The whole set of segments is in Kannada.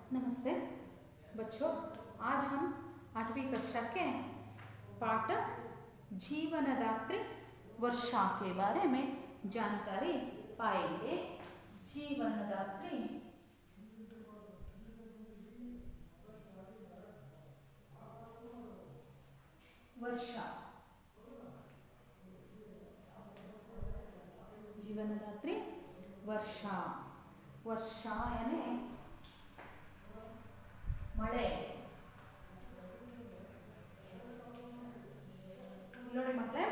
नमस्ते बच्चों, आज हम 8वीं कक्षा के पाठ जीवनदात्री वर्षा के बारे में जानकारी पाएंगे। जीवनदात्री वर्षा, जीवनदात्री वर्षा, वर्षा यानी ಮಳೆ। ನೋಡಿ ಮಕ್ಕಳೇ,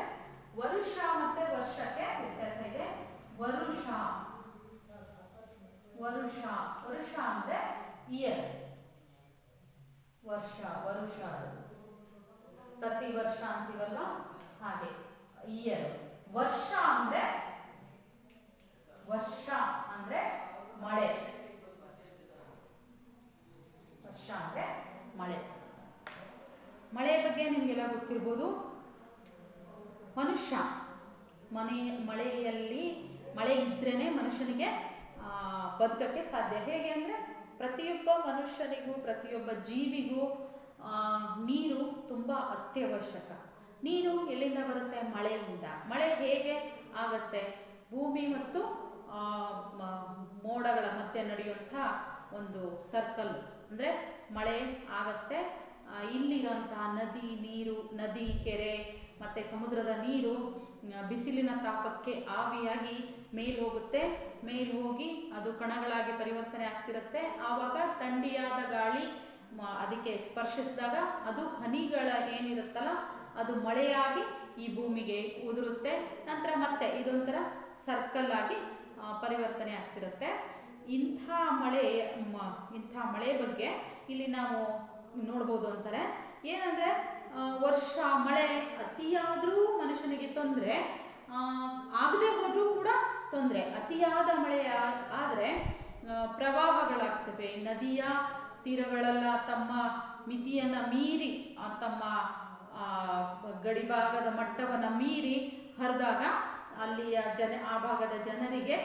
ವರುಷ ಮತ್ತೆ ವರ್ಷಕ್ಕೆ ವ್ಯತ್ಯಾಸ ಇದೆ। ವರುಷ ವರುಷ ವರುಷ ಅಂದ್ರೆ ಇಯರ್, ವರ್ಷ ವರುಷ ಪ್ರತಿ ವರ್ಷ ಅಂತೀವಲ್ಲ ಹಾಗೆ ಇಯರ್। ವರ್ಷ ಅಂದ್ರೆ ಮಳೆ, ವರ್ಷ ಅಂದ್ರೆ ಮಳೆ। ಮಳೆಯ ಬಗ್ಗೆ ನಿಮಗೆಲ್ಲ ಗೊತ್ತಿರ್ಬೋದು। ಮನುಷ್ಯ ಮಳೆ ಇದ್ರೇನೆ ಮನುಷ್ಯನಿಗೆ ಬದುಕಕ್ಕೆ ಸಾಧ್ಯ। ಹೇಗೆ ಅಂದರೆ ಪ್ರತಿಯೊಬ್ಬ ಮನುಷ್ಯನಿಗೂ ಪ್ರತಿಯೊಬ್ಬ ಜೀವಿಗೂ ನೀರು ತುಂಬ ಅತ್ಯವಶ್ಯಕ। ನೀರು ಎಲ್ಲಿಂದ ಬರುತ್ತೆ? ಮಳೆಯಿಂದ। ಮಳೆ ಹೇಗೆ ಆಗತ್ತೆ? ಭೂಮಿ ಮತ್ತು ಮೋಡಗಳ ಮಧ್ಯೆ ನಡೆಯುವಂಥ ಒಂದು ಸರ್ಕಲ್ ಅಂದರೆ ಮಳೆ ಆಗತ್ತೆ। ಇಲ್ಲಿರುವಂತಹ ನದಿ, ಕೆರೆ ಮತ್ತು ಸಮುದ್ರದ ನೀರು ಬಿಸಿಲಿನ ತಾಪಕ್ಕೆ ಆವಿಯಾಗಿ ಮೇಲ್ ಹೋಗುತ್ತೆ। ಮೇಲ್ ಹೋಗಿ ಅದು ಕಣಗಳಾಗಿ ಪರಿವರ್ತನೆ ಆಗ್ತಿರುತ್ತೆ। ಆವಾಗ ಥಂಡಿಯಾದ ಗಾಳಿ ಅದಕ್ಕೆ ಸ್ಪರ್ಶಿಸಿದಾಗ ಅದು ಹನಿಗಳ ಏನಿರುತ್ತಲ್ಲ ಅದು ಮಳೆಯಾಗಿ ಈ ಭೂಮಿಗೆ ಉದುರುತ್ತೆ। ನಂತರ ಮತ್ತೆ ಇದೊಂಥರ ಸರ್ಕಲ್ ಆಗಿ ಪರಿವರ್ತನೆ ಆಗ್ತಿರುತ್ತೆ। ಇಂಥ ಮಳೆ ಬಗ್ಗೆ ಇಲ್ಲಿ ನಾವು ನೋಡ್ಬೋದು ಅಂತಾರೆ। ಏನಂದ್ರೆ ವರ್ಷ ಮಳೆ ಅತಿಯಾದ್ರೂ ಮನುಷ್ಯನಿಗೆ ತೊಂದರೆ, ಆಗದೆ ಹೋದ್ರೂ ಕೂಡ ತೊಂದರೆ। ಅತಿಯಾದ ಮಳೆ ಆದರೆ ಪ್ರವಾಹಗಳಾಗ್ತವೆ। ನದಿಯ ತೀರಗಳೆಲ್ಲ ತಮ್ಮ ಮಿತಿಯನ್ನು ಮೀರಿ ತಮ್ಮ ಗಡಿಭಾಗದ ಮಟ್ಟವನ್ನು ಮೀರಿ ಹರಿದಾಗ ಅಲ್ಲಿಯ ಆ ಭಾಗದ ಜನರಿಗೆ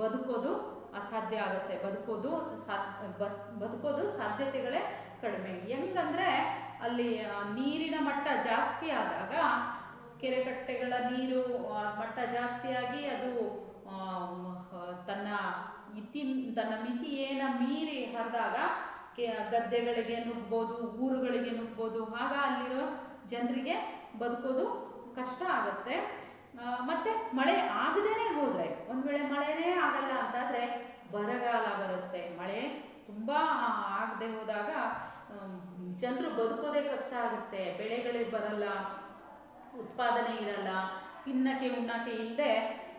ಬದುಕೋದು ಅಸಾಧ್ಯ ಆಗುತ್ತೆ। ಬದುಕೋದು ಸಾಧ್ಯತೆಗಳೇ ಕಡಿಮೆ। ಹೆಂಗಂದ್ರೆ ಅಲ್ಲಿ ನೀರಿನ ಮಟ್ಟ ಜಾಸ್ತಿ ಆದಾಗ ಕೆರೆಕಟ್ಟೆಗಳ ನೀರು ಮಟ್ಟ ಜಾಸ್ತಿಯಾಗಿ ಅದು ತನ್ನ ಮಿತಿಯೇನ ಮೀರಿ ಹರಿದಾಗ ಗದ್ದೆಗಳಿಗೆ ನುಗ್ಬೋದು, ಊರುಗಳಿಗೆ ನುಗ್ಬೋದು। ಆಗ ಅಲ್ಲಿರೋ ಜನರಿಗೆ ಬದುಕೋದು ಕಷ್ಟ ಆಗುತ್ತೆ। ಮತ್ತೆ ಮಳೆ ಆಗದೇನೆ ಹೋದ್ರೆ, ಒಂದ್ ವೇಳೆ ಮಳೆನೇ ಆಗಲ್ಲ ಅಂತಾದ್ರೆ ಬರಗಾಲ ಬರುತ್ತೆ। ಮಳೆ ತುಂಬಾ ಆಗದೆ ಹೋದಾಗ ಜನರು ಬದುಕೋದೇ ಕಷ್ಟ ಆಗುತ್ತೆ। ಬೆಳೆಗಳೇ ಬರಲ್ಲ, ಉತ್ಪಾದನೆ ಇರಲ್ಲ, ತಿನ್ನಕ್ಕೆ ಉಣ್ಣಕ್ಕೆ ಇಲ್ಲದೆ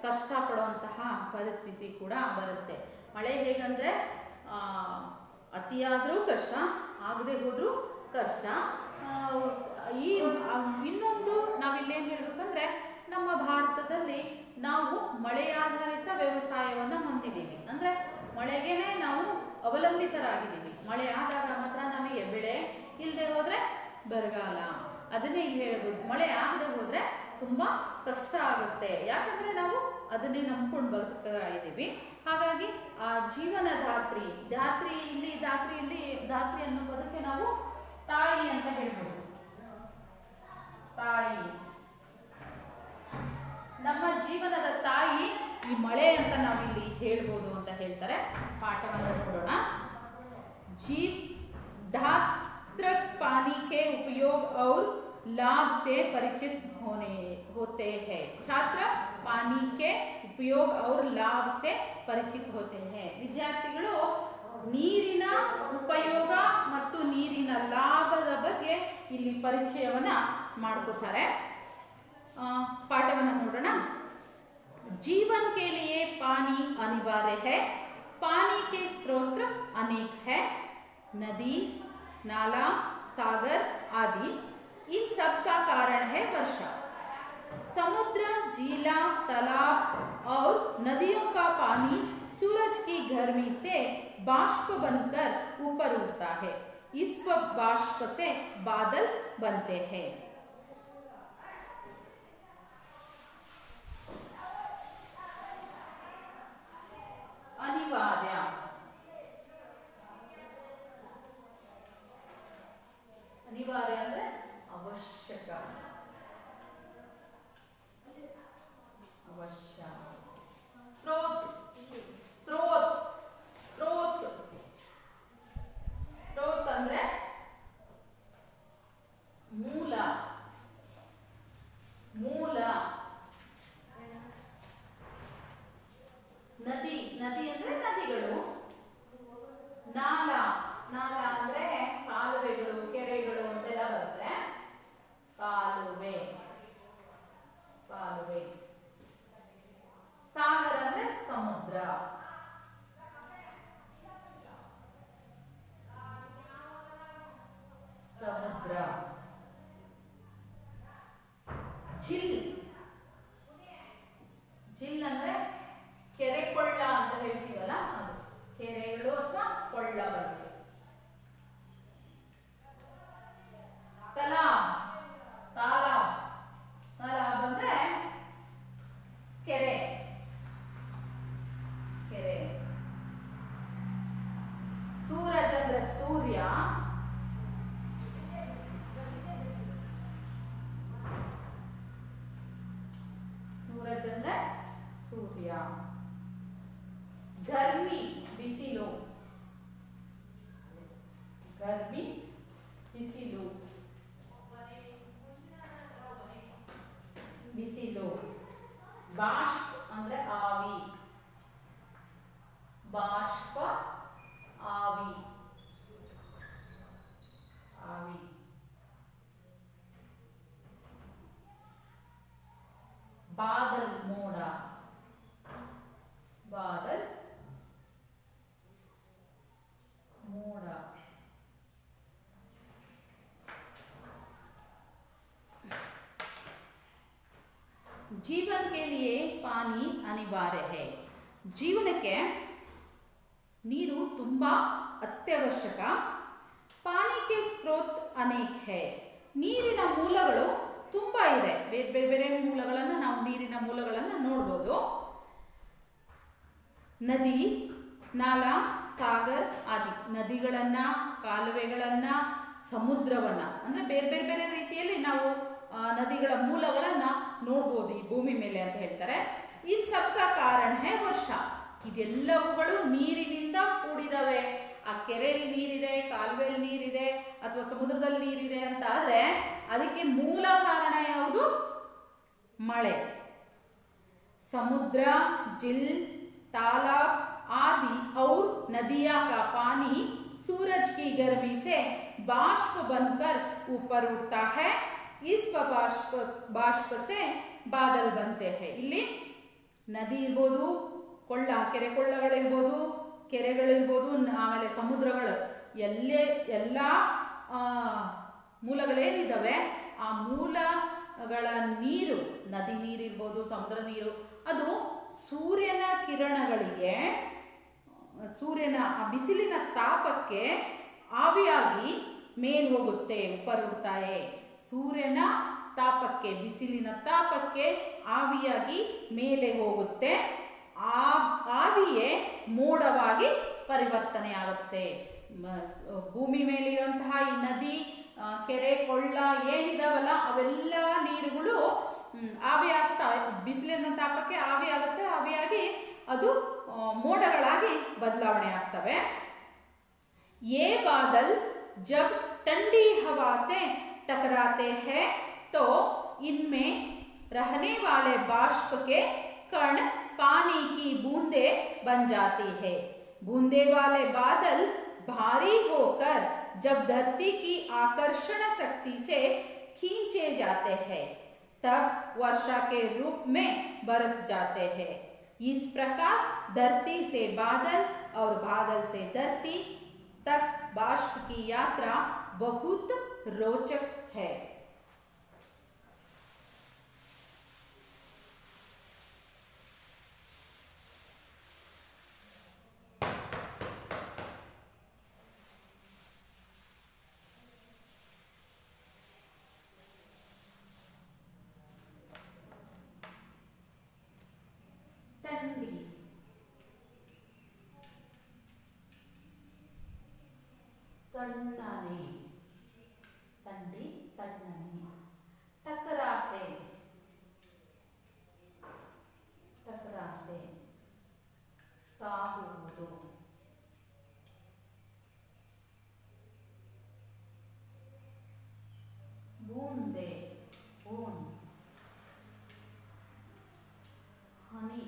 ಕಷ್ಟಪಡುವಂತಹ ಪರಿಸ್ಥಿತಿ ಕೂಡ ಬರುತ್ತೆ। ಮಳೆ ಹೇಗಂದ್ರೆ ಅತಿಯಾದ್ರೂ ಕಷ್ಟ, ಆಗದೆ ಹೋದ್ರೂ ಕಷ್ಟ। ಇನ್ನೊಂದು ನಾವಿಲ್ಲೇನು ಹೇಳ್ಬೇಕಂದ್ರೆ ನಮ್ಮ ಭಾರತದಲ್ಲಿ ನಾವು ಮಳೆಯಾಧಾರಿತ ವ್ಯವಸಾಯವನ್ನು ಹೊಂದಿದ್ದೀವಿ। ಅಂದರೆ ಮಳೆಗೇನೆ ನಾವು ಅವಲಂಬಿತರಾಗಿದ್ದೀವಿ। ಮಳೆ ಆದಾಗ ಮಾತ್ರ ನಮಗೆ ಬೆಳೆ, ಇಲ್ಲದೆ ಹೋದರೆ ಬರಗಾಲ। ಅದನ್ನೇ ಇಲ್ಲಿ ಹೇಳೋದು, ಮಳೆ ಆಗದೆ ಹೋದರೆ ತುಂಬ ಕಷ್ಟ ಆಗುತ್ತೆ। ಯಾಕಂದರೆ ನಾವು ಅದನ್ನೇ ನಂಬ್ಕೊಂಡು ಬದುಕ್ತಾ ಇದ್ದೀವಿ। ಹಾಗಾಗಿ ಆ ಜೀವನದಾತ್ರಿ ಧಾತ್ರಿ ಅನ್ನೋದಕ್ಕೆ ನಾವು ತಾಯಿ ಅಂತ ಹೇಳ್ಬೋದು। ತಾಯಿ, ನಮ್ಮ ಜೀವನದ ತಾಯಿ ಈ ಮಳೆ ಅಂತ ನಾವಿಲ್ಲಿ ಹೇಳ್ಬೋದು ಅಂತ ಹೇಳ್ತಾರೆ। ಪಾಠವನ್ನು ನೋಡೋಣ। धात्र पानी के उपयोग और लाभ से परिचित होते हैं। छात्र पानी के उपयोग और लाभ से परिचित होते हैं। ವಿದ್ಯಾರ್ಥಿಗಳು ನೀರಿನ ಉಪಯೋಗ ಮತ್ತು ನೀರಿನ ಲಾಭದ ಬಗ್ಗೆ ಇಲ್ಲಿ ಪರಿಚಯವನ್ನ ಮಾಡ್ಕೋತಾರೆ। पाठवन्न नोडोण। जीवन के लिए पानी अनिवार्य है। पानी के स्रोत अनेक है, नदी, नाला, सागर आदि। इन सब का कारण है वर्षा। समुद्र, झीला, तालाब और नदियों का पानी सूरज की गर्मी से बाष्प बनकर ऊपर उठता है। इस बाष्प से बादल बनते हैं। अनिवार्य ನಾಲ ಅಂದ್ರೆ ಕಾಲುವೆಗಳು, ಕೆರೆಗಳು ಅಂತೆಲ್ಲ ಬರುತ್ತೆ. ಕಾಲುವೆ, ಕಾಲುವೆ. ಸಾಗರ ಅಂದ್ರೆ ಸಮುದ್ರ. ಸಮುದ್ರ. ಝಿಲ್, ಝಿಲ್ ಅಂದ್ರೆ ಕೆರೆ ಕೊಳ್ಳ ಅಂತ ಹೇಳ್ತೀವಲ್ಲ ಅದು, ಕೆರೆಗಳು ಅಥವಾ ಕೊಳ್ಳಗಳು. ತಲಾಬ್, ತಾಲಾಬ್, ತಾಲಾಬ್ ಅಂದ್ರೆ ಕೆರೆ, ಕೆರೆ. ಸೂರಜ್ ಅಂದ್ರೆ ಸೂರ್ಯ. ಸೂರಜ್ ಅಂದ್ರೆ ಸೂರ್ಯ. ಗರ್ಮಿ, ಬಿಸಿಲು. ಗರ್ಮಿ, ಬಿಸಿಲು, ಬಿಸಿಲು. ಬಾಷ್ಪ ಅಂದ್ರೆ ಆವಿ. ಬಾಷ್ಪ, ಆವಿ, ಆವಿ. ಬಾದಲ್, ಮೋಡ. ಬಾದಲ್, ಮೋಡ. जीवन के लिए पानी अनिवार्य है. ಜೀವನಕ್ಕೆ ನೀರು ತುಂಬಾ ಅತ್ಯವಶ್ಯಕ. ಪಾನಿ ಕೆ ಸ್ರೋತ್ ಅನೇಕ ಹೈ. ನೀರಿನ ಮೂಲಗಳು ತುಂಬಾ ಇದೆ. ಬೇರೆ ಬೇರೆ ಮೂಲಗಳನ್ನು ನಾವು ನೀರಿನ ಮೂಲಗಳನ್ನು ನೋಡ್ಬೋದು. ನದಿ, ನಾಲ, ಸಾಗರ್ ಆದಿ. ನದಿಗಳನ್ನ, ಕಾಲುವೆಗಳನ್ನ, ಸಮುದ್ರವನ್ನ, ಅಂದ್ರೆ ಬೇರೆ ಬೇರೆ ಬೇರೆ ರೀತಿಯಲ್ಲಿ ನಾವು ನದಿಗಳ ಮೂಲಗಳನ್ನ ನೋಡ್ಬೋದು ಈ ಭೂಮಿ ಮೇಲೆ ಅಂತ ಹೇಳ್ತಾರೆ. ಇನ್ ಸಬ್ಕ ಕಾರಣ ಹೈ ವರ್ಷ. ಇದೆಲ್ಲವುಗಳು ನೀರಿನಿಂದ ಕೂಡಿದವೆ. ಆ ಕೆರೆಯಲ್ಲಿ ನೀರಿದೆ, ಕಾಲುವೆಯಲ್ಲಿ ನೀರಿದೆ, ಅಥವಾ ಸಮುದ್ರದಲ್ಲಿ ನೀರಿದೆ ಅಂತ ಆದ್ರೆ ಅದಕ್ಕೆ ಮೂಲ ಕಾರಣ ಯಾವುದು? ಮಳೆ. ಸಮುದ್ರ, झील, तालाब आदि और नदियां का पानी सूरज की गर्मी से बाष्प बनकर ऊपर उठता है. इस बाष्प से बादल बनते हैं. ಇಲ್ಲಿ ನದಿ ಇರ್ಬೋದು, ಕೊಳ್ಳ, ಕೆರೆ ಕೊಳ್ಳಗಳಿರ್ಬೋದು, ಕೆರೆಗಳಿರ್ಬೋದು, ಆಮೇಲೆ ಸಮುದ್ರಗಳು, ಎಲ್ಲ ಮೂಲಗಳೇನಿದ್ದಾವೆ ಆ ಮೂಲಗಳ ನೀರು, ನದಿ ನೀರಿರ್ಬೋದು, ಸಮುದ್ರ ನೀರು, ಅದು ಸೂರ್ಯನ ಕಿರಣಗಳಿಗೆ, ಸೂರ್ಯನ ಬಿಸಿಲಿನ ತಾಪಕ್ಕೆ ಆವಿಯಾಗಿ ಮೇಲ್ ಹೋಗುತ್ತೆ. ಉಪರುಡ್ತಾಯೆ. ಸೂರ್ಯನ ತಾಪಕ್ಕೆ, ಬಿಸಿಲಿನ ತಾಪಕ್ಕೆ ಆವಿಯಾಗಿ ಮೇಲೆ ಹೋಗುತ್ತೆ. ಆ ಆವಿಯೇ ಮೋಡವಾಗಿ ಪರಿವರ್ತನೆ ಆಗುತ್ತೆ. ಭೂಮಿ ಮೇಲಿರುವಂತಹ ಈ ನದಿ, ಕೆರೆ, ಕೊಳ್ಳ ಏನಿದಾವಲ್ಲ ಅವೆಲ್ಲ ನೀರುಗಳು ಆವಿ ಆಗ್ತಾ, ಬಿಸಿಲಿನ ತಾಪಕ್ಕೆ ಆವಿ ಆಗುತ್ತೆ. ಆವಿಯಾಗಿ ಅದು ಮೋಡಗಳಾಗಿ ಬದಲಾವಣೆ ಆಗ್ತವೆ. ये बादल जब ठंडी हवा से टकराते हैं तो इनमें रहने वाले बाष्प के कण पानी की बूंदे बन जाती है. बूंदे वाले बादल भारी होकर जब धरती की आकर्षण शक्ति से खींचे जाते हैं तब वर्षा के रूप में बरस जाते हैं. इस प्रकार धरती से बादल और बादल से धरती तक बाष्प की यात्रा बहुत रोचक है. ठंडी, तन्नाने, ठंडी, तन्नाने. टकराते, टकराते, ताहुವುದು. बूंदे, बूंद, हनी.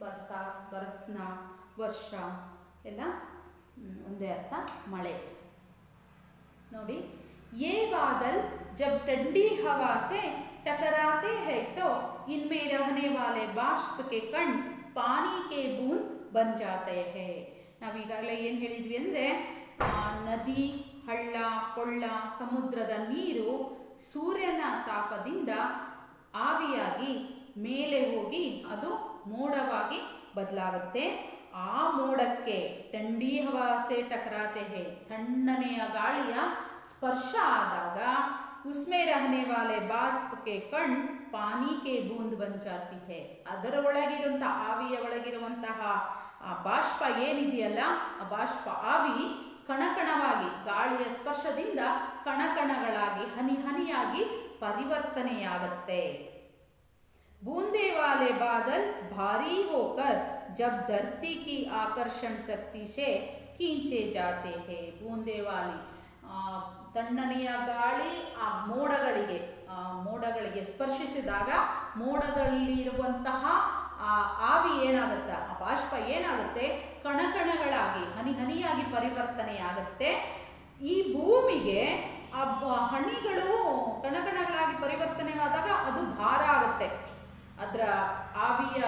ಬರ್ಸಾತ್, ಬರಸ್ನ, ವರ್ಷ ಎಲ್ಲ ಒಂದೇ ಅರ್ಥ ಮಳೆ. ನೋಡಿ, ये बादल जब ठंडी हवा से टकराते हैं तो इनमें रहने वाले बाष्प के कण पानी के बूंद बन जाते हैं. ನಾವೀಗಾಗಲೇ ಏನು ಹೇಳಿದ್ವಿ ಅಂದರೆ, ನದಿ, ಹಳ್ಳ, ಕೊಳ್ಳ, ಸಮುದ್ರದ ನೀರು ಸೂರ್ಯನ ತಾಪದಿಂದ ಆವಿಯಾಗಿ ಮೇಲೆ ಹೋಗಿ ಅದು ಮೋಡವಾಗಿ ಬದಲಾಗುತ್ತೆ. ಆ ಮೋಡಕ್ಕೆ ठंडी हवा से टकराते हैं, ತಣ್ಣನೆಯ ಗಾಳಿಯ ಸ್ಪರ್ಶ ಆದಾಗ उसमें रहने वाले बाष्प के कण पानी के बूंद बन जाती है. ಅದರ ಒಳಗಿರುವಂತಹ ಆವಿಯ ಒಳಗಿರುವಂತಹ ಬಾಷ್ಪ ಏನಿದೆಯಲ್ಲ, ಆ ಬಾಷ್ಪ ಆವಿ ಕಣಕಣವಾಗಿ ಗಾಳಿಯ ಸ್ಪರ್ಶದಿಂದ ಕಣಕಣಗಳಾಗಿ ಹನಿ ಹನಿಯಾಗಿ ಪರಿವರ್ತನೆಯಾಗುತ್ತೆ. बूंदे वाले बादल भारी होकर जब धरती की आकर्षण शक्ति से खींचे जाते हैं. बूंदे वाली ತಣ್ಣನೆಯ ಗಾಳಿ ಆ ಮೋಡಗಳಿಗೆ ಸ್ಪರ್ಶಿಸಿದಾಗ ಮೋಡದಲ್ಲಿರುವಂತಹ ಆ ಆವಿ ಏನಾಗುತ್ತೆ, ಆ ಬಾಷ್ಪ ಏನಾಗುತ್ತೆ, ಕಣಕಣಗಳಾಗಿ ಹನಿ ಹನಿಯಾಗಿ ಪರಿವರ್ತನೆಯಾಗುತ್ತೆ. ಈ ಭೂಮಿಗೆ ಆ ಹನಿಗಳು ಕಣಕಣಗಳಾಗಿ ಪರಿವರ್ತನೆಯಾದಾಗ ಅದು ಭಾರ ಆಗುತ್ತೆ. ಅದರ ಆವಿಯ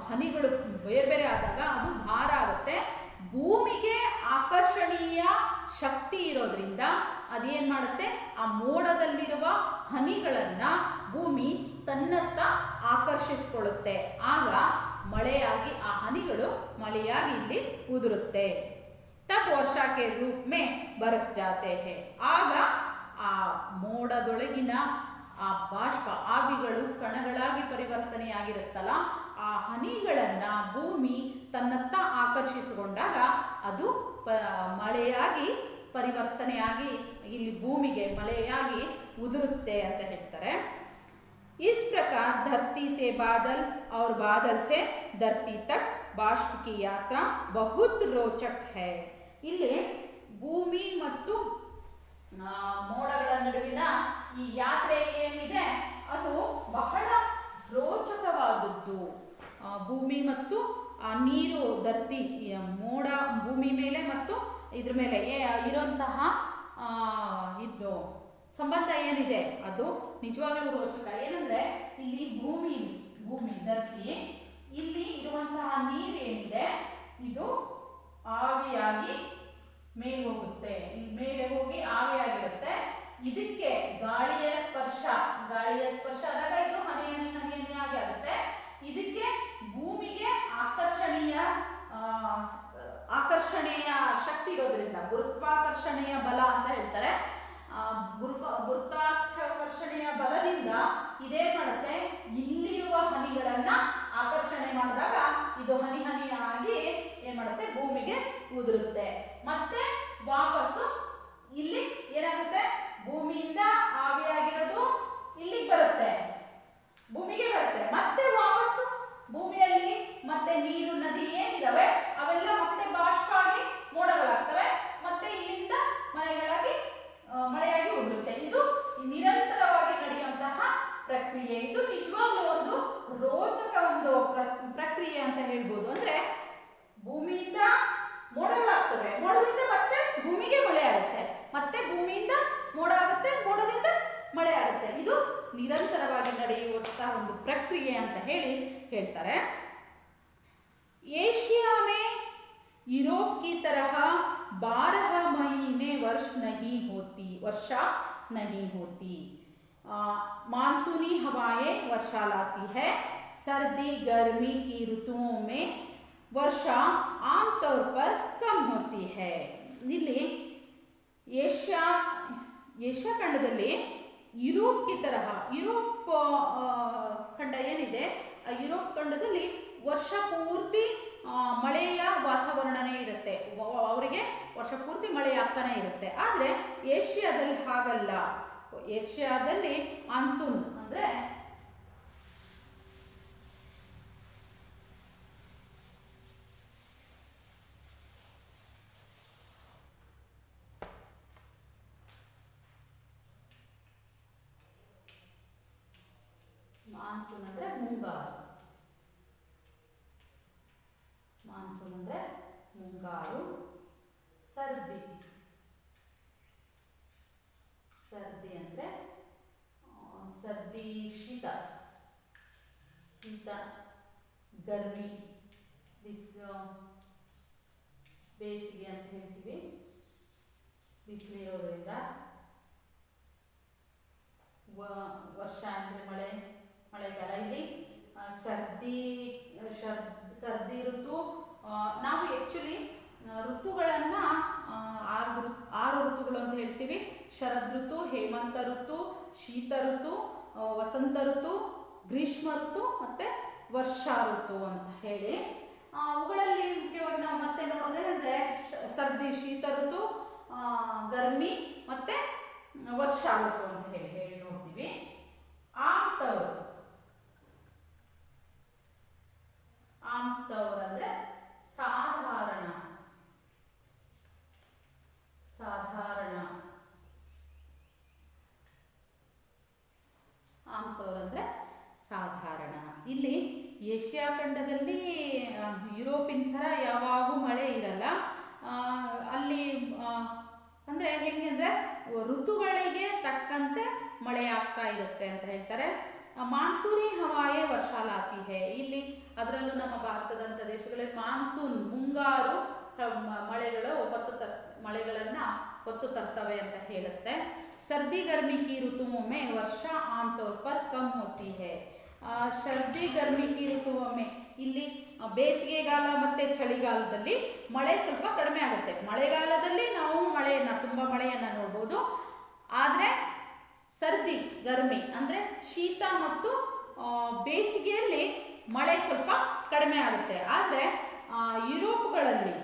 ಹನಿಗಳು ಬೇರೆ ಬೇರೆ ಆದಾಗ ಅದು ಭಾರ ಆಗುತ್ತೆ. ಭೂಮಿಗೆ ಆಕರ್ಷಣೀಯ ಶಕ್ತಿ ಇರೋದ್ರಿಂದ ಅದೇನು ಮಾಡುತ್ತೆ, ಆ ಮೋಡದಲ್ಲಿರುವ ಹನಿಗಳನ್ನು ಭೂಮಿ ತನ್ನತ್ತ ಆಕರ್ಷಿಸಿಕೊಳ್ಳುತ್ತೆ. ಆಗ ಮಳೆಯಾಗಿ ಆ ಹನಿಗಳು ಮಳೆಯಾಗಿ ಇಲ್ಲಿ ಉದುರುತ್ತೆ. ತಬ್ ವರ್ಷಾ ಕೆ ರೂಪ್ ಮೇ ಬರಸ್ ಜಾತೆ ಹೇ. ಆಗ ಆ ಮೋಡದೊಳಗಿನ ಆ ಬಾಷ್ಪ ಆವಿಗಳು ಕಣಗಳಾಗಿ ಪರಿವರ್ತನೆಯಾಗಿರುತ್ತಲ್ಲ, ಆ ಹನಿಗಳನ್ನು ಭೂಮಿ ತನ್ನತ್ತ ಆಕರ್ಷಿಸಿಕೊಂಡಾಗ ಅದು ಮಳೆಯಾಗಿ ಪರಿವರ್ತನೆಯಾಗಿ ಇಲ್ಲಿ ಭೂಮಿಗೆ ಮಳೆಯಾಗಿ ಉದುರುತ್ತೆ ಅಂತ ಹೇಳ್ತಾರೆ. इस प्रकार धरती से बादल और बादल से धरती तक बाष्प की यात्रा बहुत रोचक है. ಇಲ್ಲಿ ಭೂಮಿ ಮತ್ತು ಮೋಡಗಳ ನಡುವಿನ ಈ ಯಾತ್ರೆ ಏನಿದೆ ಅದು ಬಹಳ ರೋಚಕವಾದದ್ದು. ಭೂಮಿ ಮತ್ತು ನೀರು, ಧರ್ತಿ, ಮೋಡ ಭೂಮಿ ಮೇಲೆ ಮತ್ತು ಇದ್ರ ಮೇಲೆ ಇರೋಂತಹ ಇದು ಸಂಬಂಧ ಏನಿದೆ ಅದು ನಿಜವಾಗ್ಲೂ ರೋಚಕ. ಏನಂದ್ರೆ ಇಲ್ಲಿ ಭೂಮಿ ಧರ್ತಿ, ಇಲ್ಲಿ ಇರುವಂತಹ ನೀರು ಏನಿದೆ ಇದು ಆವಿಯಾಗಿ ಮೇಲೆ ಹೋಗುತ್ತೆ. ಇಲ್ಲಿ ಮೇಲೆ ಹೋಗಿ ಆವಿಯಾಗಿರುತ್ತೆ. ಇದಕ್ಕೆ ಗಾಳಿಯ ಸ್ಪರ್ಶ ಆದಾಗ ಇದು ಹನಿ ಆಗಿ ಆಗುತ್ತೆ. ಇದಕ್ಕೆ ಭೂಮಿಗೆ ಆಕರ್ಷಣೆಯ ಶಕ್ತಿ ಇರೋದ್ರಿಂದ ಗುರುತ್ವಾಕರ್ಷಣೆಯ ಬಲ ಅಂತ ಹೇಳ್ತಾರೆ. ಗುರುತ್ವಾಕರ್ಷಣೆಯ ಬಲದಿಂದ ಇದೇ ಮಾಡುತ್ತೆ, ಇಲ್ಲಿರುವ ಹನಿಗಳನ್ನ ಆಕರ್ಷಣೆ ಮಾಡಿದಾಗ ಇದು ಹನಿ ಹನಿಯಾಗಿ ಏನ್ ಮಾಡುತ್ತೆ, ಭೂಮಿಗೆ ಉದುರುತ್ತೆ. ಮತ್ತೆ ವಾಪಸ್ಸು ಇಲ್ಲಿ ಏನಾಗುತ್ತೆ, ಭೂಮಿಯಿಂದ ಆವಿಯಾಗಿರೋದು ಇಲ್ಲಿಗೆ ಬರುತ್ತೆ, ಭೂಮಿಗೆ ಬರುತ್ತೆ. ಮತ್ತೆ ವಾಪಸ್ಸು ಭೂಮಿಯಲ್ಲಿ ಮತ್ತೆ ನೀರು, ನದಿ ಏನಿದಾವೆ ಅವೆಲ್ಲ ಮತ್ತೆ ಬಾಷ್ಪ ಆಗಿ ಮೋಡಗಳಾಗ್ತವೆ. ಮತ್ತೆ ಇಲ್ಲಿಂದ ಮಳೆಯಾಗಿ ಉದುರುತ್ತೆ. ಇದು ನಿರಂತರವಾಗಿ ನಡೆಯುವಂತಹ ಪ್ರಕ್ರಿಯೆ. ಇದು ನಿಜವಾಗ್ಲೂ ಒಂದು ರೋಚಕ ಪ್ರಕ್ರಿಯೆ ಅಂತ ಹೇಳ್ಬೋದು. ಅಂದ್ರೆ ಭೂಮಿಯಿಂದ ಮೋಡಗಳಾಗ್ತವೆ, ಮೋಡದಿಂದ ಮತ್ತೆ ಭೂಮಿಗೆ ಮಳೆ ಆಗುತ್ತೆ, ಮತ್ತೆ ಭೂಮಿಯಿಂದ ಮೋಡ ಆಗುತ್ತೆ, ಮೋಡದಿಂದ ಮಳೆ ಆಗುತ್ತೆ. ಇದು ನಿರಂತರವಾಗಿ ನಡೆಯುವಂತಹ ಒಂದು ಪ್ರಕ್ರಿಯೆ ಅಂತ ಹೇಳ್ತಾರೆ. एशिया में यूरोप की तरह 12 महीने वर्षा नहीं होती. मानसूनी हवाएं वर्षा लाती है. सर्दी गर्मी की ऋतुओं में वर्षा आमतौर पर कम होती है. ಇಲ್ಲಿ ಏಷ್ಯಾ ಖಂಡದಲ್ಲಿ ಯುರೋಪ್ ಖಂಡ ಏನಿದೆ, ಆ ಯುರೋಪ್ ಖಂಡದಲ್ಲಿ ವರ್ಷ ಪೂರ್ತಿ ಮಳೆಯ ವಾತಾವರಣನೇ ಇರುತ್ತೆ. ಅವರಿಗೆ ವರ್ಷ ಪೂರ್ತಿ ಮಳೆ ಆಗ್ತಾನೆ ಇರುತ್ತೆ. ಆದರೆ ಏಷ್ಯಾದಲ್ಲಿ ಹಾಗಲ್ಲ. ಏಷ್ಯಾದಲ್ಲಿ ಮಾನ್ಸೂನ್ ಅಂದರೆ ಮುಂಗಾರು. ಹೇಳ್ತೀವಿ. ಶರದ್ ಋತು, ಹೇಮಂತ ಋತು, ಶೀತ ಋತು, ವಸಂತ ಋತು, ಗ್ರೀಷ್ಮ ಋತು ಮತ್ತೆ ವರ್ಷಾ ಋತು ಅಂತ ಹೇಳಿ. ಅವುಗಳಲ್ಲಿ ಮುಖ್ಯವಾಗಿ ನಾವು ಮತ್ತೆ ನೋಡೋದೇನೆಂದ್ರೆ ಸರ್ದಿ ಶೀತ ಋತು, ಗರ್ಮಿ ಮತ್ತೆ ವರ್ಷಾ ಋತು ಅಂತ ಹೇಳಿ ನೋಡ್ತೀವಿ. ಆಮ್ತವರು ಅಂದ್ರೆ ಸಾಧಾರಣ ಆಮ್ತವರಂದ್ರೆ ಸಾಧಾರಣ. ಇಲ್ಲಿ ಏಷ್ಯಾ ಖಂಡದಲ್ಲಿ ಯುರೋಪಿನ ಥರ ಯಾವಾಗೂ ಮಳೆ ಇರಲ್ಲ. ಅಲ್ಲಿ ಅಂದರೆ ಹೆಂಗೆ ಅಂದರೆ ಋತುಗಳಿಗೆ ತಕ್ಕಂತೆ ಮಳೆ ಆಗ್ತಾ ಇರುತ್ತೆ ಅಂತ ಹೇಳ್ತಾರೆ. ಮಾನ್ಸೂನಿ ಹವಾಯೇ ವರ್ಷಾಲಾತಿ ಹೇ. ಇಲ್ಲಿ ಅದರಲ್ಲೂ ನಮ್ಮ ಭಾರತದಂಥ ದೇಶಗಳಲ್ಲಿ ಮಾನ್ಸೂನ್ ಮುಂಗಾರು ಮಳೆಗಳು ಮಳೆಗಳನ್ನು ಹೊತ್ತು ತರ್ತವೆ ಅಂತ ಹೇಳುತ್ತೆ. सर्दी गर्मी की ऋतुओं में वर्षा आमतौर पर कम होती है. सर्दी गर्मी की ऋतुओं में ಇಲ್ಲಿ ಬೇಸಿಗೆಗಾಲ ಮತ್ತು ಚಳಿಗಾಲದಲ್ಲಿ ಮಳೆ ಸ್ವಲ್ಪ ಕಡಿಮೆ ಆಗುತ್ತೆ. ಮಳೆಗಾಲದಲ್ಲಿ ನಾವು ತುಂಬ ಮಳೆಯನ್ನು ನೋಡ್ಬೋದು. ಆದರೆ ಸರ್ದಿ ಗರ್ಮಿ ಅಂದರೆ ಶೀತ ಮತ್ತು ಬೇಸಿಗೆಯಲ್ಲಿ ಮಳೆ ಸ್ವಲ್ಪ ಕಡಿಮೆ ಆಗುತ್ತೆ. ಆದರೆ ಯುರೋಪ್ಗಳಲ್ಲಿ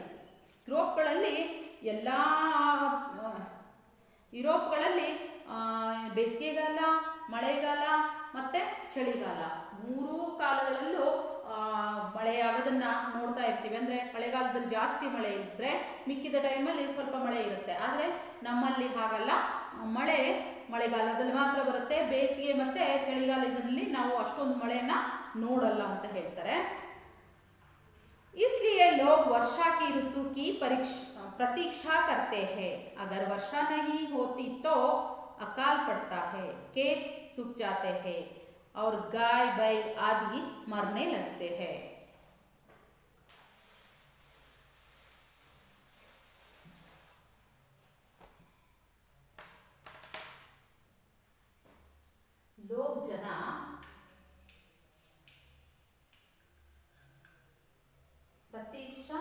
ಬೇಸಿಗೆಗಾಲ, ಮಳೆಗಾಲ ಮತ್ತು ಚಳಿಗಾಲ ಮೂರೂ ಕಾಲಗಳಲ್ಲೂ ಮಳೆಯಾಗೋದನ್ನು ನೋಡ್ತಾ ಇರ್ತೀವಿ. ಅಂದರೆ ಮಳೆಗಾಲದಲ್ಲಿ ಜಾಸ್ತಿ ಮಳೆ ಇದ್ದರೆ ಮಿಕ್ಕಿದ ಟೈಮಲ್ಲಿ ಸ್ವಲ್ಪ ಮಳೆ ಇರುತ್ತೆ. ಆದರೆ ನಮ್ಮಲ್ಲಿ ಹಾಗಲ್ಲ, ಮಳೆಗಾಲದಲ್ಲಿ ಮಾತ್ರ ಬರುತ್ತೆ. ಬೇಸಿಗೆ ಮತ್ತು ಚಳಿಗಾಲದಲ್ಲಿ ನಾವು ಅಷ್ಟೊಂದು ಮಳೆಯನ್ನು ನೋಡಲ್ಲ ಅಂತ ಹೇಳ್ತಾರೆ. इसलिए लोग वर्षा की ऋतु की प्रतीक्षा करते हैं. अगर वर्षा नहीं होती तो अकाल पड़ता है, खेत सूख जाते हैं और गाय बैल आदि मरने लगते हैं. लोग जना प्रतीक्षा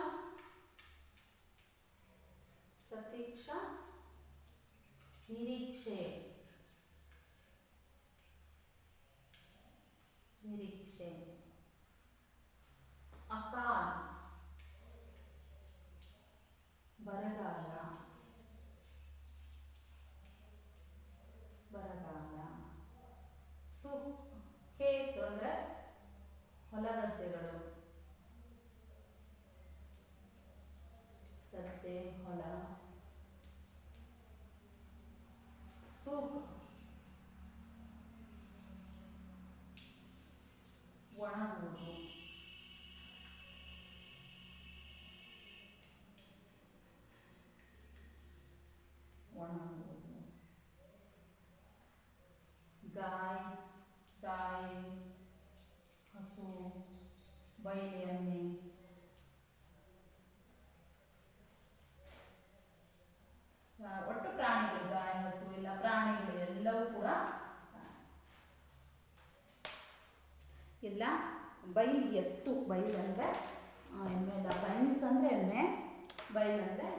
निरीक्षे अकाल ಬರಗಾಲ ಖೇತ್ ಅಂದ್ರೆ ಹೊಲಗದ್ದೆಗಳು, ಗದ್ದೆ ಹೊಲ. ಸೂಕ್ ಒಣಗುವುದು, ಗಾಯ ಹಸು, ಬೈಲೆ ಎಮ್ಮೆ, ಒಟ್ಟು ಪ್ರಾಣಿಗಳು, ಗಾಯ ಹಸು ಎಲ್ಲ ಪ್ರಾಣಿಗಳು ಎಲ್ಲವೂ ಕೂಡ ಎಲ್ಲ ಬೈಲ್ ಎತ್ತು. ಬೈಲ್ ಅಂದರೆ ಎಮ್ಮೆ ಅಲ್ಲ, ಬೈನ್ಸ್ ಅಂದರೆ ಎಮ್ಮೆ, ಬೈಲ್ ಅಂದರೆ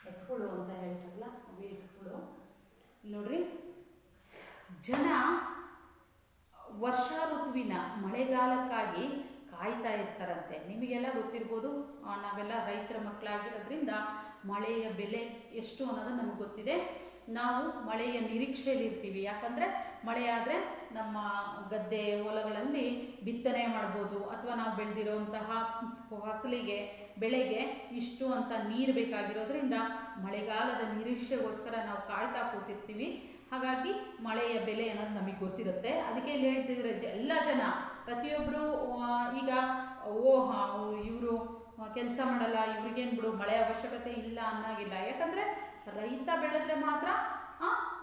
ಎತ್ತುಗಳು ಅಂತ ಹೇಳ್ತಾರಲ್ಲ ಅವು ಎತ್ತುಗಳು. ನೋಡ್ರಿ, ಜನ ವರ್ಷಾ ಋತುವಿನ ಮಳೆಗಾಲಕ್ಕಾಗಿ ಕಾಯ್ತಾ ಇರ್ತಾರಂತೆ. ನಿಮಗೆಲ್ಲ ಗೊತ್ತಿರ್ಬೋದು, ನಾವೆಲ್ಲ ರೈತರ ಮಕ್ಕಳಾಗಿರೋದ್ರಿಂದ ಮಳೆಯ ಬೆಲೆ ಎಷ್ಟು ಅನ್ನೋದು ನಮಗೆ ಗೊತ್ತಿದೆ. ನಾವು ಮಳೆಯ ನಿರೀಕ್ಷೆಯಲ್ಲಿ ಇರ್ತೀವಿ. ಯಾಕಂದರೆ ಮಳೆ ಆದರೆ ನಮ್ಮ ಗದ್ದೆ ಹೊಲಗಳಲ್ಲಿ ಬಿತ್ತನೆ ಮಾಡ್ಬೋದು, ಅಥವಾ ನಾವು ಬೆಳೆದಿರೋಂತಹ ಫಸಲಿಗೆ ಬೆಳೆಗೆ ಇಷ್ಟು ಅಂತ ನೀರು ಬೇಕಾಗಿರೋದ್ರಿಂದ ಮಳೆಗಾಲದ ನಿರೀಕ್ಷೆಗೋಸ್ಕರ ನಾವು ಕಾಯ್ತಾ ಕೂತಿರ್ತೀವಿ. ಹಾಗಾಗಿ ಮಳೆಯ ಬೆಲೆ ಅನ್ನೋದು ನಮಗೆ ಗೊತ್ತಿರುತ್ತೆ. ಅದಕ್ಕೆ ಇಲ್ಲಿ ಹೇಳ್ತಿದ್ರೆ ಎಲ್ಲ ಜನ ಪ್ರತಿಯೊಬ್ಬರು ಈಗ ಇವರು ಕೆಲಸ ಮಾಡಲ್ಲ, ಇವ್ರಿಗೇನು ಬಿಡು ಮಳೆ ಅವಶ್ಯಕತೆ ಇಲ್ಲ ಅನ್ನೋಗಿಲ್ಲ. ಯಾಕಂದರೆ ರೈತ ಬೆಳೆದ್ರೆ ಮಾತ್ರ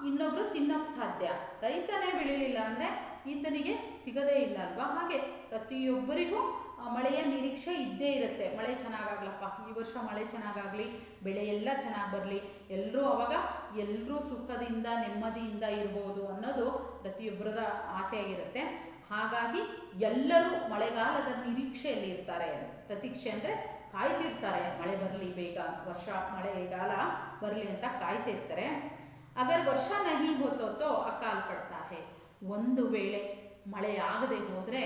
ಇನ್ನೊಬ್ರು ತಿನ್ನೋಕ್ಕೆ ಸಾಧ್ಯ. ರೈತನೇ ಬೆಳೀಲಿಲ್ಲ ಅಂದರೆ ಈತನಿಗೆ ಸಿಗದೇ ಇಲ್ಲ ಅಲ್ವಾ. ಹಾಗೆ ಪ್ರತಿಯೊಬ್ಬರಿಗೂ ಮಳೆಯ ನಿರೀಕ್ಷೆ ಇದ್ದೇ ಇರುತ್ತೆ. ಮಳೆ ಚೆನ್ನಾಗಾಗ್ಲಪ್ಪ, ಈ ವರ್ಷ ಮಳೆ ಚೆನ್ನಾಗಾಗಲಿ, ಬೆಳೆ ಎಲ್ಲ ಚೆನ್ನಾಗಿ ಬರಲಿ, ಎಲ್ಲರೂ ಸುಖದಿಂದ ನೆಮ್ಮದಿಯಿಂದ ಇರ್ಬೋದು ಅನ್ನೋದು ಪ್ರತಿಯೊಬ್ಬರದ ಆಸೆಯಾಗಿರುತ್ತೆ. ಹಾಗಾಗಿ ಎಲ್ಲರೂ ಮಳೆಗಾಲದ ನಿರೀಕ್ಷೆಯಲ್ಲಿ ಇರ್ತಾರೆ. ಪ್ರತೀಕ್ಷೆ ಅಂದರೆ ಕಾಯ್ತಿರ್ತಾರೆ ಮಳೆ ಬರಲಿ ಬೇಗ ವರ್ಷ ಮಳೆಗಾಲ ಬರಲಿ ಅಂತ ಕಾಯ್ತಿರ್ತಾರೆ. ಅಗರ್ ವರ್ಷ ನಹಿ ಹೋತೋ ಅಕಾಲ್ ಪಡ್ತಾ ಹೇ, ಒಂದು ವೇಳೆ ಮಳೆ ಆಗದೆ ಹೋದರೆ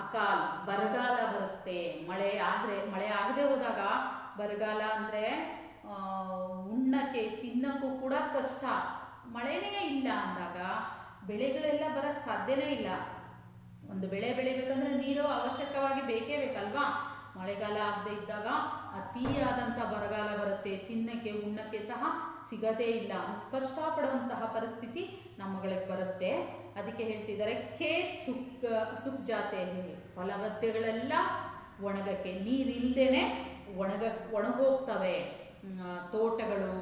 ಅಕಾಲ್ ಬರಗಾಲ ಬರುತ್ತೆ. ಮಳೆ ಆಗದೆ ಹೋದಾಗ ಬರಗಾಲ ಅಂದರೆ ಉಣ್ಣಕ್ಕೆ ತಿನ್ನಕ್ಕೂ ಕೂಡ ಕಷ್ಟ. ಮಳೆನೇ ಇಲ್ಲ ಅಂದಾಗ ಬೆಳೆಗಳೆಲ್ಲ ಬರೋಕ್ಕೆ ಸಾಧ್ಯನೇ ಇಲ್ಲ. ಒಂದು ಬೆಳೆ ಬೆಳಿಬೇಕಂದ್ರೆ ನೀರು ಅವಶ್ಯಕವಾಗಿ ಬೇಕೇ ಬೇಕಲ್ವಾ. ಮಳೆಗಾಲ ಆಗದೆ ಇದ್ದಾಗ ಅತಿಯಾದಂಥ ಬರಗಾಲ ಬರುತ್ತೆ, ತಿನ್ನಕ್ಕೆ ಉಣ್ಣಕ್ಕೆ ಸಹ ಸಿಗದೇ ಇಲ್ಲ, ಕಷ್ಟಪಡುವಂತಹ ಪರಿಸ್ಥಿತಿ ನಮ್ಮಗಳಿಗೆ ಬರುತ್ತೆ. ಅದಕ್ಕೆ ಹೇಳ್ತಿದ್ದಾರೆ ಖೇತ್ ಸುಕ್ ಜಾತೆ ಹೇ, ಹೊಲಗದ್ದೆಗಳೆಲ್ಲ ಒಣಗಕ್ಕೆ ನೀರಿಲ್ದೇನೆ ಒಣಗೋಗ್ತವೆ. ತೋಟಗಳು,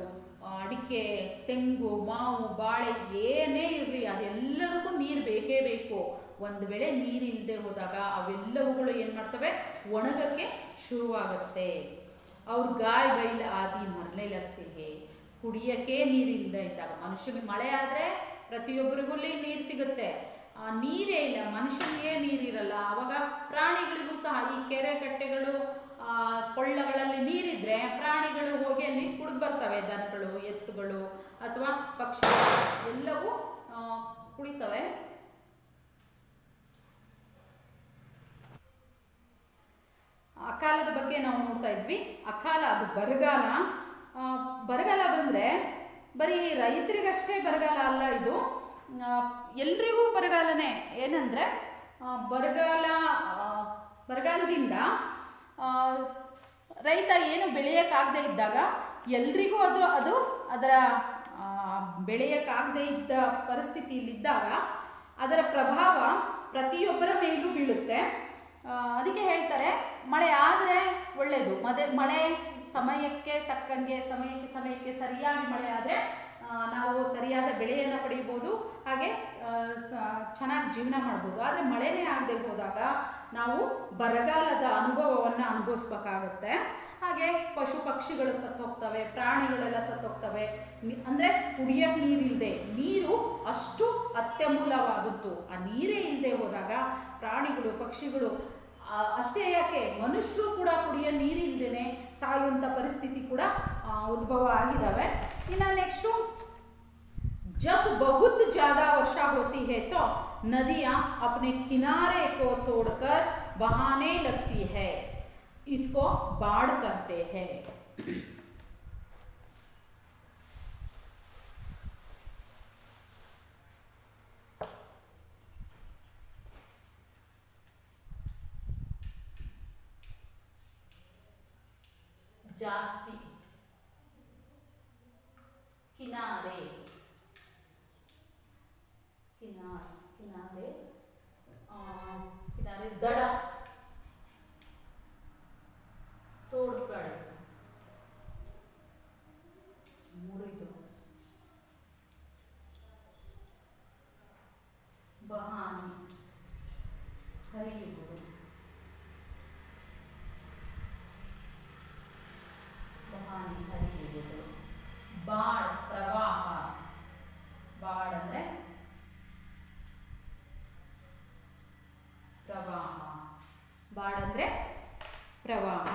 ಅಡಿಕೆ, ತೆಂಗು, ಮಾವು, ಬಾಳೆ ಏನೇ ಇರಲಿ ಅದೆಲ್ಲದಕ್ಕೂ ನೀರು ಬೇಕೇ ಬೇಕು. ಒಂದು ವೇಳೆ ನೀರಿಲ್ಲದೆ ಹೋದಾಗ ಅವೆಲ್ಲವುಗಳು ಏನು ಮಾಡ್ತವೆ, ಒಣಗಕ್ಕೆ ಶುರುವಾಗುತ್ತೆ. ಅವ್ರ ಗಾಯ ಬೈಲ್ ಆದಿ ಮರಳೆ ಲಗ್ತಿಗೆ, ಕುಡಿಯೋಕ್ಕೆ ನೀರಿಲ್ಲದೆ ಇದ್ದಾಗ, ಮನುಷ್ಯನಿಗೆ ಮಳೆ ಆದರೆ ಪ್ರತಿಯೊಬ್ಬರಿಗೂ ನೀರು ಸಿಗುತ್ತೆ. ನೀರೇ ಇಲ್ಲ, ಮನುಷ್ಯನಿಗೆ ನೀರಿರಲ್ಲ. ಆವಾಗ ಪ್ರಾಣಿಗಳಿಗೂ ಸಹ ಈ ಕೆರೆ ಕಟ್ಟೆಗಳು ಕೊಳ್ಳಗಳಲ್ಲಿ ನೀರಿದ್ರೆ ಪ್ರಾಣಿಗಳು ಹೋಗಿ ಅಲ್ಲಿ ಕುಡಿದು ಬರ್ತವೆ. ದನಗಳು, ಎತ್ತುಗಳು ಅಥವಾ ಪಕ್ಷಿಗಳು ಎಲ್ಲವೂ ಕುಡಿತವೆ. ಅಕಾಲದ ಬಗ್ಗೆ ನಾವು ನೋಡ್ತಾ ಇದ್ವಿ. ಅಕಾಲ ಅದು ಬರಗಾಲ. ಬರಗಾಲ ಬಂದರೆ ಬರೀ ರೈತರಿಗಷ್ಟೇ ಬರಗಾಲ ಅಲ್ಲ, ಇದು ಎಲ್ರಿಗೂ ಬರಗಾಲನೇ. ಏನಂದರೆ ಬರಗಾಲದಿಂದ ರೈತ ಏನು ಬೆಳೆಯೋಕ್ಕಾಗದೇ ಇದ್ದಾಗ ಎಲ್ರಿಗೂ ಅದರ ಬೆಳೆಯೋಕ್ಕಾಗದೇ ಇದ್ದ ಪರಿಸ್ಥಿತಿಯಲ್ಲಿದ್ದಾಗ ಅದರ ಪ್ರಭಾವ ಪ್ರತಿಯೊಬ್ಬರ ಮೇಲೂ ಬೀಳುತ್ತೆ. ಅದಕ್ಕೆ ಹೇಳ್ತಾರೆ ಮಳೆ ಆದರೆ ಒಳ್ಳೆಯದು. ಮಳೆ ಸಮಯಕ್ಕೆ ತಕ್ಕಂಗೆ ಸಮಯಕ್ಕೆ ಸರಿಯಾಗಿ ಮಳೆ ಆದರೆ ನಾವು ಸರಿಯಾದ ಬೆಳೆಯನ್ನು ಪಡೆಯಬಹುದು, ಹಾಗೆ ಚೆನ್ನಾಗಿ ಜೀವನ ಮಾಡ್ಬೋದು. ಆದರೆ ಮಳೆನೇ ಆಗದೆ ಹೋದಾಗ ನಾವು ಬರಗಾಲದ ಅನುಭವವನ್ನು ಅನುಭವಿಸ್ಬೇಕಾಗತ್ತೆ. ಹಾಗೆ ಪಶು ಪಕ್ಷಿಗಳು ಸತ್ತೋಗ್ತವೆ, ಪ್ರಾಣಿಗಳೆಲ್ಲ ಸತ್ತೋಗ್ತವೆ. ಅಂದರೆ ಕುಡಿಯೋಕ್ಕೆ ನೀರಿಲ್ಲದೆ, ನೀರು ಅಷ್ಟು ಅತ್ಯಮೂಲ್ಯವಾದದ್ದು. ಆ ನೀರೇ ಇಲ್ಲದೆ ಹೋದಾಗ ಪ್ರಾಣಿಗಳು, ಪಕ್ಷಿಗಳು ಅಷ್ಟೇ ಯಾಕೆ ಮನುಷ್ಯರು ಕೂಡ ಕುಡಿಯೋ ನೀರಿಲ್ಲದೇನೆ ಸಾಯುವಂಥ ಪರಿಸ್ಥಿತಿ ಕೂಡ ಉದ್ಭವ ಆಗಿದ್ದಾವೆ. ಇನ್ನು ನೆಕ್ಸ್ಟು, जब बहुत ज्यादा वर्षा होती है तो नदियां अपने किनारे को तोड़कर बहाने लगती है, इसको बाढ़ कहते हैं. जास्ती किनारे दड़ा तोड़कर मुरिದು ಬಹಾನಿ ಹರಿಯುವುದು, ಬಹಾನಿ ಹರಿಯುವುದು. ಬಾಡ್ ಪ್ರವಾಹ, ಬಾಡ್ ಅಂದರೆ ಪ್ರವಾಹ, ಬಾಡ್ ಅಂದರೆ ಪ್ರವಾಹ.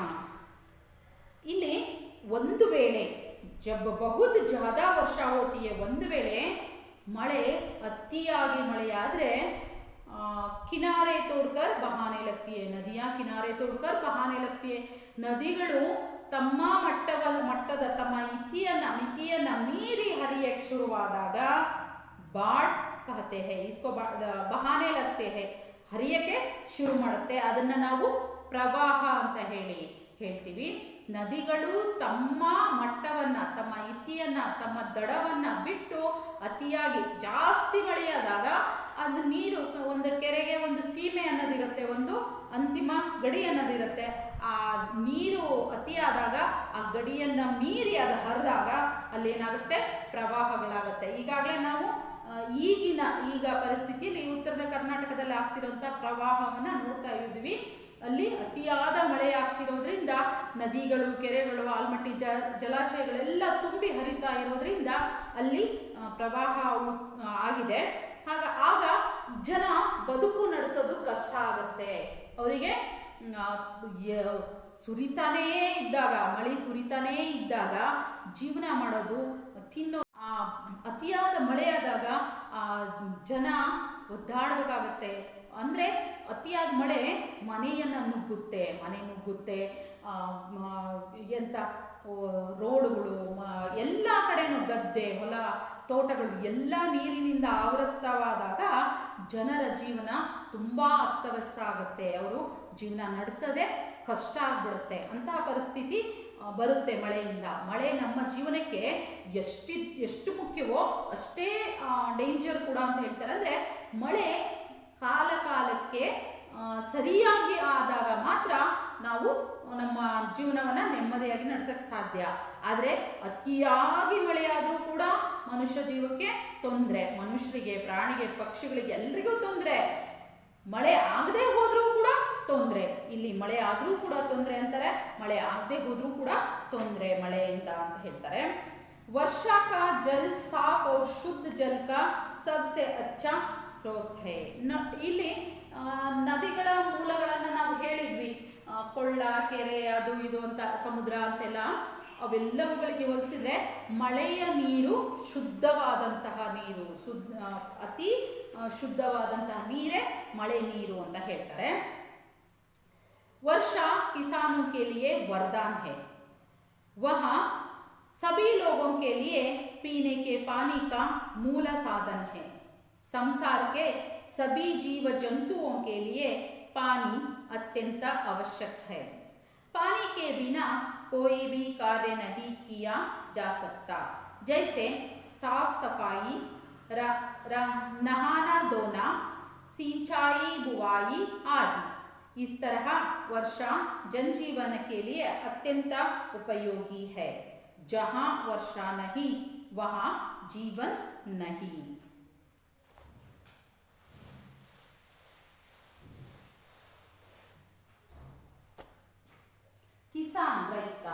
ಇಲ್ಲಿ ಒಂದು ವೇಳೆ ಜಬ್ ಬಹುತ್ ಜಾದಾ ವರ್ಷ ಹೋತಿಯೇ, ಒಂದು ವೇಳೆ ಮಳೆ ಅತಿಯಾಗಿ ಮಳೆಯಾದರೆ ಕಿನಾರೆ ತೋಡ್ಕರ್ ಬಹಾನೆ ಲಗ್ತಿಯೇ, ನದಿಯ ಕಿನಾರೆ ತೋಡ್ಕರ್ ಬಹಾನೆ ಲಗ್ತಿಯೇ, ನದಿಗಳು ತಮ್ಮ ಮಟ್ಟದ ತಮ್ಮ ಮಿತಿಯನ್ನು ಮೀರಿ ಹರಿಯಕ್ಕೆ ಶುರುವಾದಾಗ ಬಾಡ್ ಕಹತೆ ಹೇ, ಇಸ್ಕೋ ಬಹಾನೆ ಲಗ್ತೆ ಹೇ, ಹರಿಯಕ್ಕೆ ಶುರು ಮಾಡುತ್ತೆ. ಅದನ್ನು ನಾವು ಪ್ರವಾಹ ಅಂತ ಹೇಳ್ತೀವಿ. ನದಿಗಳು ತಮ್ಮ ಮಟ್ಟವನ್ನು, ತಮ್ಮ ಇತಿಯನ್ನು, ತಮ್ಮ ದಡವನ್ನು ಬಿಟ್ಟು ಅತಿಯಾಗಿ ಜಾಸ್ತಿ ಮಳೆಯಾದಾಗ ಅದು ನೀರು, ಒಂದು ಕೆರೆಗೆ ಒಂದು ಸೀಮೆ ಅನ್ನೋದಿರುತ್ತೆ, ಒಂದು ಅಂತಿಮ ಗಡಿ ಅನ್ನೋದಿರುತ್ತೆ. ಆ ನೀರು ಅತಿಯಾದಾಗ ಆ ಗಡಿಯನ್ನು ಮೀರಿ ಅದು ಹರಿದಾಗ ಅಲ್ಲೇನಾಗುತ್ತೆ, ಪ್ರವಾಹಗಳಾಗುತ್ತೆ. ಈಗಾಗಲೇ ನಾವು ಈಗ ಪರಿಸ್ಥಿತಿಯಲ್ಲಿ ಉತ್ತರ ಕರ್ನಾಟಕದಲ್ಲಿ ಆಗ್ತಿರೋಂಥ ಪ್ರವಾಹವನ್ನು ನೋಡ್ತಾ ಇದ್ವಿ. ಅಲ್ಲಿ ಅತಿಯಾದ ಮಳೆ ಆಗ್ತಿರೋದ್ರಿಂದ ನದಿಗಳು, ಕೆರೆಗಳು, ಆಲ್ಮಟ್ಟಿ ಜಲಾಶಯಗಳೆಲ್ಲ ತುಂಬಿ ಹರಿತಾ ಇರೋದ್ರಿಂದ ಅಲ್ಲಿ ಪ್ರವಾಹ ಆಗಿದೆ. ಆಗ ಜನ ಬದುಕು ನಡೆಸೋದು ಕಷ್ಟ ಆಗುತ್ತೆ. ಅವರಿಗೆ ಸುರಿತಾನೇ ಇದ್ದಾಗ, ಮಳೆ ಸುರಿತಾನೇ ಇದ್ದಾಗ ಜೀವನ ಮಾಡೋದು, ತಿನ್ನೋ ಅತಿಯಾದ ಮಳೆಯಾದಾಗ ಜನ ಒದ್ದಾಡಬೇಕಾಗತ್ತೆ. ಅಂದರೆ ಅತಿಯಾದ ಮಳೆ ಮನೆಯನ್ನು ನುಗ್ಗುತ್ತೆ, ಮನೆ ನುಗ್ಗುತ್ತೆ, ಎಂಥ ರೋಡ್ಗಳು, ಎಲ್ಲ ಕಡೆನೂ ಗದ್ದೆ, ಹೊಲ, ತೋಟಗಳು ಎಲ್ಲ ನೀರಿನಿಂದ ಆವೃತವಾದಾಗ ಜನರ ಜೀವನ ತುಂಬ ಅಸ್ತವ್ಯಸ್ತ ಆಗುತ್ತೆ. ಅವರು ಜೀವನ ನಡೆಸೋದೇ ಕಷ್ಟ ಆಗ್ಬಿಡುತ್ತೆ. ಅಂತಹ ಪರಿಸ್ಥಿತಿ ಬರುತ್ತೆ ಮಳೆಯಿಂದ. ಮಳೆ ನಮ್ಮ ಜೀವನಕ್ಕೆ ಎಷ್ಟು ಮುಖ್ಯವೋ ಅಷ್ಟೇ ಡೇಂಜರ್ ಕೂಡ ಅಂತ ಹೇಳ್ತಾರೆ. ಅಂದರೆ ಮಳೆ ಕಾಲ ಕಾಲಕ್ಕೆ ಸರಿಯಾಗಿ ಆದಾಗ ಮಾತ್ರ ನಾವು ನಮ್ಮ ಜೀವನವನ್ನು ನೆಮ್ಮದಿಯಾಗಿ ನಡೆಸೋಕ್ಕೆ ಸಾಧ್ಯ. ಆದರೆ ಅತಿಯಾಗಿ ಮಳೆಯಾದರೂ ಕೂಡ ಮನುಷ್ಯ ಜೀವಕ್ಕೆ ತೊಂದರೆ, ಮನುಷ್ಯರಿಗೆ, ಪ್ರಾಣಿಗೆ, ಪಕ್ಷಿಗಳಿಗೆ ಎಲ್ರಿಗೂ ತೊಂದರೆ. ಮಳೆ ಆಗದೆ ಹೋದರೂ ಕೂಡ ತೊಂದರೆ. ಇಲ್ಲಿ ಮಳೆ ಆದರೂ ಕೂಡ ತೊಂದರೆ ಅಂತಾರೆ, ಮಳೆ ಆಗದೆ ಹೋದರೂ ಕೂಡ ತೊಂದರೆ ಮಳೆಯಿಂದ ಅಂತ ಹೇಳ್ತಾರೆ. ವರ್ಷಾ ಕಾ ಜಲ್ ಸಾಫ್ और शुद्ध जल का सबसे अच्छा ಸ್ರೋತ್ ಹೇ. ಇಲ್ಲಿ ನದಿಗಳ ಮೂಲಗಳನ್ನು ನಾವು ಹೇಳಿದ್ವಿ, ಕೊಳ್ಳ, ಕೆರೆ, ಅದು ಇದು ಅಂತ, ಸಮುದ್ರ ಅಂತೆಲ್ಲ. ಅವೆಲ್ಲವುಗಳಿಗೆ ಹೋಲಿಸಿದ್ರೆ ಮಳೆಯ ನೀರು ಶುದ್ಧವಾದಂತಹ ನೀರು, ಅತಿ ಶುದ್ಧವಾದಂತಹ ನೀರೇ ಮಳೆ ನೀರು ಅಂತ ಹೇಳ್ತಾರೆ. वर्षा किसानों के लिए वरदान है, वह सभी लोगों के लिए पीने के पानी का मूल साधन है. संसार के सभी जीव जंतुओं के लिए पानी अत्यंत आवश्यक है. पानी के बिना कोई भी कार्य नहीं किया जा सकता, जैसे साफ सफाई, नहाना धोना, सिंचाई, बुवाई आदि. इस तरह वर्षा जनजीवन के लिए अत्यंत उपयोगी है. जहाँ वर्षा नहीं वहाँ जीवन नहीं. किसान ರೈತ.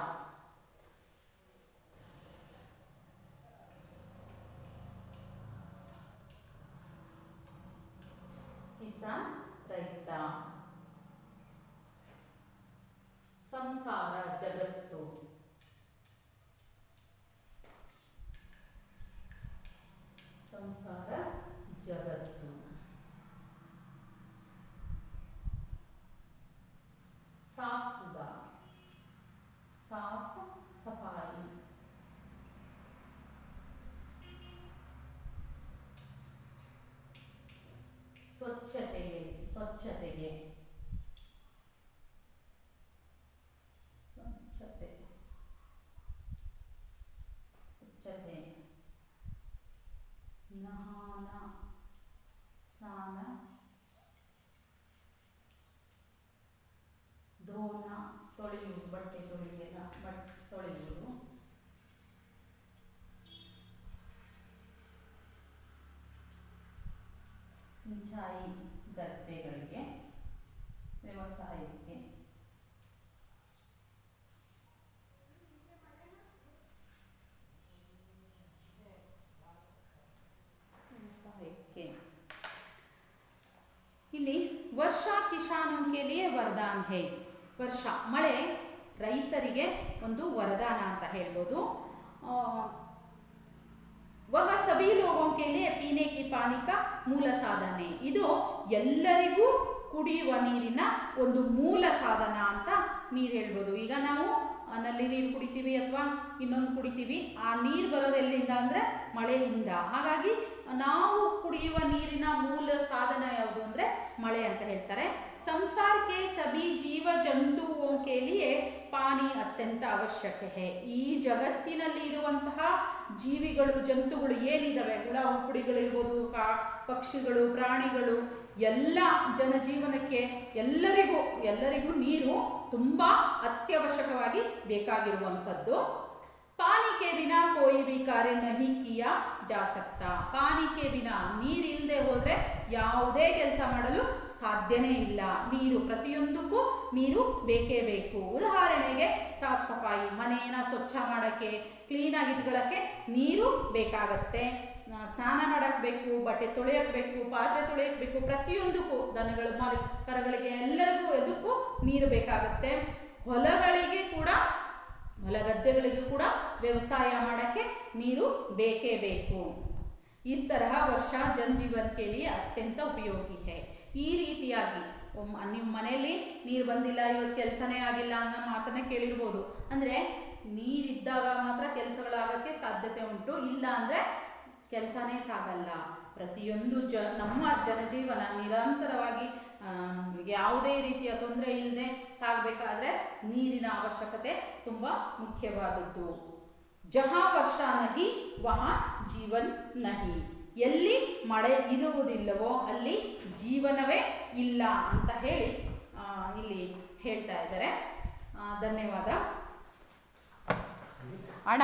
ಕಿಸಾನ್ ರೈತ. ಸಂಸಾರ ಜಗತ್ತು. ಸಂಸಾರ ಜಗತ್ತು. ಸಾಫ್ ಸುಧಾ, ಸಾಫ್ ಸಫಾಯಿ. ಸ್ವಚ್ಛತೆಗೆ, ಸ್ವಚ್ಛತೆಗೆ, ಸ್ವಚ್ಛತೆ, ಸ್ವಚ್ಛತೆ. ನಹಾನ, ಸ್ನಾನ. ಧೋನ, ತೊಳೆಯುವುದು, ಬಟ್ಟೆ ತೊಳೆಯಲ್ಲ, ತೊಳೆಯುವುದು. ಸಿಂಚಾಯಿ, ಗದ್ದೆಗಳಿಗೆ, ವ್ಯವಸಾಯಕ್ಕೆ. ಇಲ್ಲಿ ವರ್ಷಾ ಕಿಸಾನೋಂ ಕೆ ಲಿಯೆ ವರದಾನ್ ಹೈ. ವರ್ಷ, ಮಳೆ ರೈತರಿಗೆ ಒಂದು ವರದಾನ ಅಂತ ಹೇಳ್ಬೋದು. ವಹ ಸಭಿ ಲೋಗೋಂ ಕೆ ಲಿಯೆ ಪೀನೆ ಕಿ ಪಾನಿ ಕಾ ಮೂಲ ಸಾಧನೆ. ಇದು ಎಲ್ಲರಿಗೂ ಕುಡಿಯುವ ನೀರಿನ ಒಂದು ಮೂಲ ಸಾಧನ ಅಂತ ನೀರು ಹೇಳ್ಬೋದು. ಈಗ ನಾವು ನಲ್ಲಿ ನೀರು ಕುಡಿತೀವಿ ಅಥವಾ ಇನ್ನೊಂದು ಕುಡಿತೀವಿ, ಆ ನೀರು ಬರೋದು ಎಲ್ಲಿಂದ ಅಂದರೆ ಮಳೆಯಿಂದ. ಹಾಗಾಗಿ ನಾವು ಕುಡಿಯುವ ನೀರಿನ ಮೂಲ ಸಾಧನ ಯಾವುದು ಅಂದರೆ ಮಳೆ ಅಂತ ಹೇಳ್ತಾರೆ. ಸಂಸಾರಕ್ಕೆ ಸಭಿ ಜೀವ ಜಂತುओं के लिए ಪಾನಿ ಅತ್ಯಂತ ಅವಶ್ಯಕ ಹೇ. ಈ ಜಗತ್ತಿನಲ್ಲಿ ಇರುವಂತಹ ಜೀವಿಗಳು, ಜಂತುಗಳು ಏನಿದಾವೆ, ಹುಳ ಹುಪ್ಪಡಿಗಳಿರ್ಬೋದು, ಪಕ್ಷಿಗಳು, ಪ್ರಾಣಿಗಳು, ಎಲ್ಲ ಜನಜೀವನಕ್ಕೆ ಎಲ್ಲರಿಗೂ ನೀರು ತುಂಬ ಅತ್ಯವಶ್ಯಕವಾಗಿ ಬೇಕಾಗಿರುವಂಥದ್ದು. ಪಾನಿ ಕೆ ಬಿನಾ ಕೋಯಿ ಬಿ ಕಾರ್ಯ ನಹಿ ಕಿಯಾ ಜಾ ಸಕ್ತಾ. ಪಾನಿ ಕೆ ಬಿನಾ, ನೀರಿಲ್ಲದೆ ಹೋದರೆ ಯಾವುದೇ ಕೆಲಸ ಮಾಡಲು ಸಾಧ್ಯನೇ ಇಲ್ಲ. ನೀರು, ಪ್ರತಿಯೊಂದಕ್ಕೂ ನೀರು ಬೇಕೇ ಬೇಕು. ಉದಾಹರಣೆಗೆ ಸಾಫ್ ಸಫಾಯಿ, ಮನೆಯನ್ನು ಸ್ವಚ್ಛ ಮಾಡೋಕ್ಕೆ, ಕ್ಲೀನಾಗಿ ಇಟ್ಕೊಳ್ಳೋಕ್ಕೆ ನೀರು ಬೇಕಾಗತ್ತೆ. ಸ್ನಾನ ಮಾಡೋಕ್ಕೆ ಬೇಕು, ಬಟ್ಟೆ ತೊಳೆಯೋಕ್ಕೆ ಬೇಕು, ಪಾತ್ರೆ ತೊಳೆಯೋಕ್ಕೆ ಬೇಕು, ಪ್ರತಿಯೊಂದಕ್ಕೂ, ದನಗಳು, ಕರಗಳಿಗೆ ಎಲ್ಲರಿಗೂ ಎದಕ್ಕೂ ನೀರು ಬೇಕಾಗತ್ತೆ. ಹೊಲಗಳಿಗೆ ಕೂಡ, ಹೊಲ ಗದ್ದೆಗಳಿಗೂ ಕೂಡ ವ್ಯವಸಾಯ ಮಾಡೋಕ್ಕೆ ನೀರು ಬೇಕೇ ಬೇಕು. इस तरह वर्षा जनजीवन के लिए अत्यंत उपयोगी है. ಈ ರೀತಿಯಾಗಿ ನಿಮ್ಮ ಮನೆಯಲ್ಲಿ ನೀರು ಬಂದಿಲ್ಲ, ಇವತ್ತು ಕೆಲಸನೇ ಆಗಿಲ್ಲ ಅನ್ನೋ ಮಾತನ್ನ ಕೇಳಿರ್ಬೋದು. ಅಂದರೆ ನೀರಿದ್ದಾಗ ಮಾತ್ರ ಕೆಲಸಗಳಾಗಕ್ಕೆ ಸಾಧ್ಯತೆ ಉಂಟು, ಇಲ್ಲ ಅಂದರೆ ಕೆಲಸನೇ ಸಾಗಲ್ಲ. ಪ್ರತಿಯೊಂದು ನಮ್ಮ ಜನಜೀವನ ನಿರಂತರವಾಗಿ ಯಾವುದೇ ರೀತಿಯ ತೊಂದರೆ ಇಲ್ಲದೆ ಸಾಗಬೇಕಾದ್ರೆ ನೀರಿನ ಅವಶ್ಯಕತೆ ತುಂಬ ಮುಖ್ಯವಾದದ್ದು. ಜಹಾ ವರ್ಷ ನಹಿ ವಹಾ ಜೀವನ್ ನಹಿ. ಎಲ್ಲಿ ಮಳೆ ಇರುವುದಿಲ್ಲವೋ ಅಲ್ಲಿ ಜೀವನವೇ ಇಲ್ಲ ಅಂತ ಹೇಳಿ ಇಲ್ಲಿ ಹೇಳ್ತಾ ಇದ್ದಾರೆ. ಧನ್ಯವಾದ ಅಣ್ಣ.